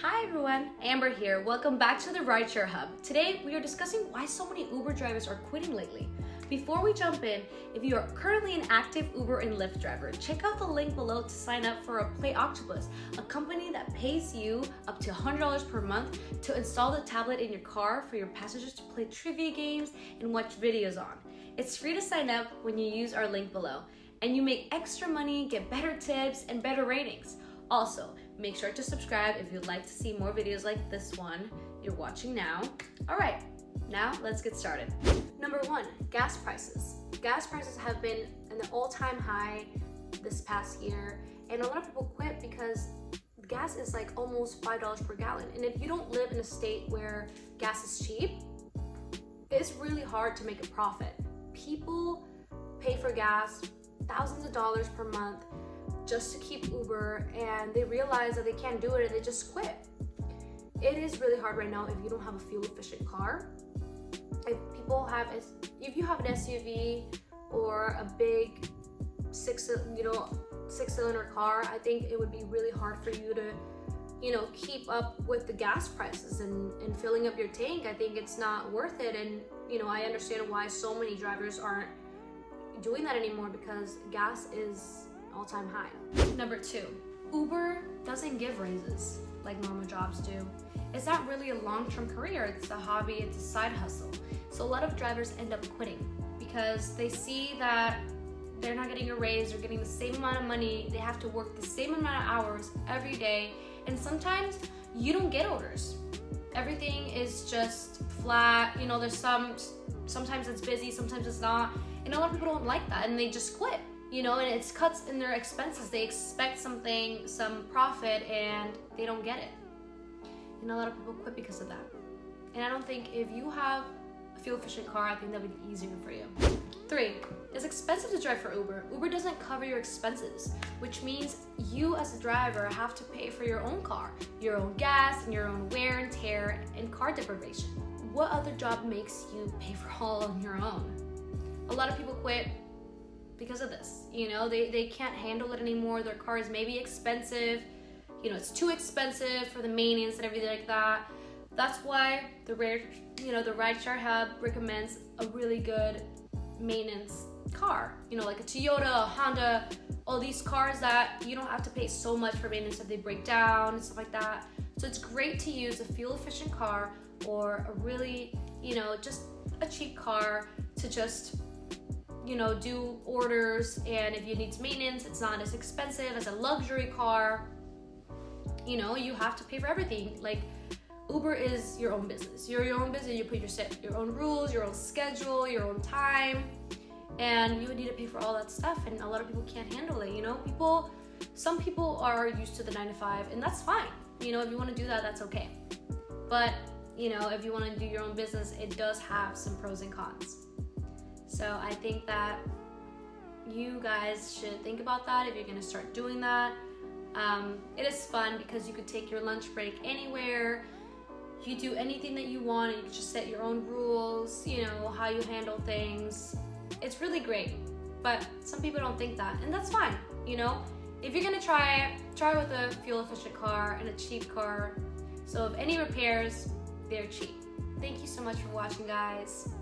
Hi everyone, Amber here. Welcome back to the Rideshare Hub. Today we are discussing why so many Uber drivers are quitting lately. Before we jump in, if you are currently an active Uber and Lyft driver, check out the link below to sign up for Play Octopus, a company that pays you up to $100 per month to install the tablet in your car for your passengers to play trivia games and watch videos on. It's free to sign up when you use our link below, and you make extra money, get better tips, and better ratings. Also, make sure to subscribe if you'd like to see more videos like this one you're watching now. All right, now let's get started. Number one, gas prices. Gas prices have been an all-time high this past year, and a lot of people quit because gas is like almost $5 per gallon. And if you don't live in a state where gas is cheap, it's really hard to make a profit. People pay for gas thousands of dollars per month just to keep Uber, and they realize that they can't do it and they just quit. It is really hard right now if you don't have a fuel efficient car. If you have an SUV or a big six-cylinder car, I think it would be really hard for you to keep up with the gas prices and filling up your tank. I think it's not worth it, and I understand why so many drivers aren't doing that anymore because gas is all-time high. Number two, Uber doesn't give raises like normal jobs do. It's not really a long-term career, it's a hobby, it's a side hustle. So a lot of drivers end up quitting because they see that they're not getting a raise, they're getting the same amount of money, they have to work the same amount of hours every day, and sometimes you don't get orders. Everything is just flat, there's sometimes it's busy, sometimes it's not, and a lot of people don't like that and they just quit. And it's cuts in their expenses. They expect some profit, and they don't get it. And a lot of people quit because of that. And I don't think if you have a fuel-efficient car, I think that would be easier for you. 3, it's expensive to drive for Uber. Uber doesn't cover your expenses, which means you as a driver have to pay for your own car, your own gas, and your own wear and tear and car deprivation. What other job makes you pay for all on your own? A lot of people quit because of this. They can't handle it anymore. Their car is maybe expensive. It's too expensive for the maintenance and everything like that. That's why the Rideshare Hub recommends a really good maintenance car. Like a Toyota, a Honda, all these cars that you don't have to pay so much for maintenance if they break down and stuff like that. So it's great to use a fuel efficient car or a really, just a cheap car to just do orders, and if you need maintenance, it's not as expensive as a luxury car. You have to pay for everything. Like, Uber is your own business. You're your own business. You put your own rules, your own schedule, your own time, and you would need to pay for all that stuff, and a lot of people can't handle it. Some people are used to the 9 to 5, and that's fine. If you want to do that, that's okay. But if you want to do your own business, it does have some pros and cons. So I think that you guys should think about that if you're going to start doing that. It is fun because you could take your lunch break anywhere. You do anything that you want, and you can just set your own rules, how you handle things. It's really great, but some people don't think that, and that's fine. If you're going to try with a fuel efficient car and a cheap car. So if any repairs, they're cheap. Thank you so much for watching, guys.